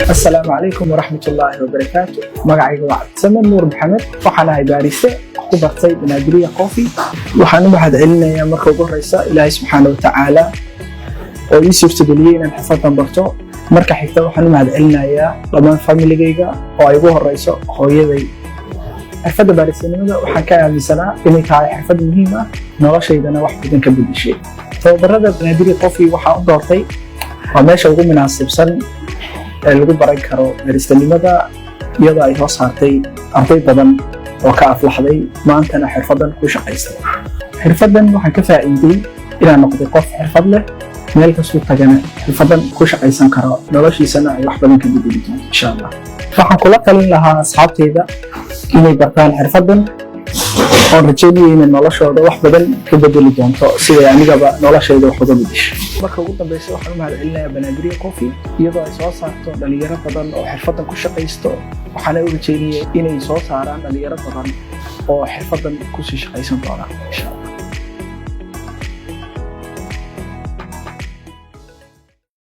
السلام عليكم ورحمة الله وبركاته. مقعي وعد سمن نور محمد وحنا باريسة خبرتي بنادرية كوفي وحنا بعد علنا يا مركب الرئيسة إلهي سبحانه وتعالى ويسير تقولين الحفاظ نبرتو مركب حكتا وحنا بعد علنا يا لما فاميلي جيجا وأيبوه الرئيسة هويدي حفاظ باريسة نمدا وحكاية من سنة إني كاي حفاظ مهمة نرى شيء دنا واحد نكبد الشيء فبرد بنادرية كوفي وحنا دورتي وماشي وقوم من عصبسن lagu baran karo bariistanimada iyadoo ay soo saartay arday badan oo ka aflaxday maantana xirfadan ku shaqaystay. Xirfadan waxaan ka faa'iiday inaan noqdo qof xirfad leh meel kasta tagana xirfadan ku shaqaysan karo noloshiisana ay wax badan ka bedeli doonto insha Allah. Waxaan kula talin lahaa asxaabtayda inay bartaan xirfadan oo rajaynayo in noloshooda wax badan ka bedeli doonto sida anigaba noloshayda wax uga bedesho. marka ugu dambaysa waxaan u mahadcelinayaa Banadiriya Coffee iyadoo ay soo saarto dhalinyaro badan oo xirfadan ku shaqaysto waxaana u rajaynayaa inay soo saaraan dhalinyaro badan oo xirfadan ku sii shaqaysan doona insha Allah.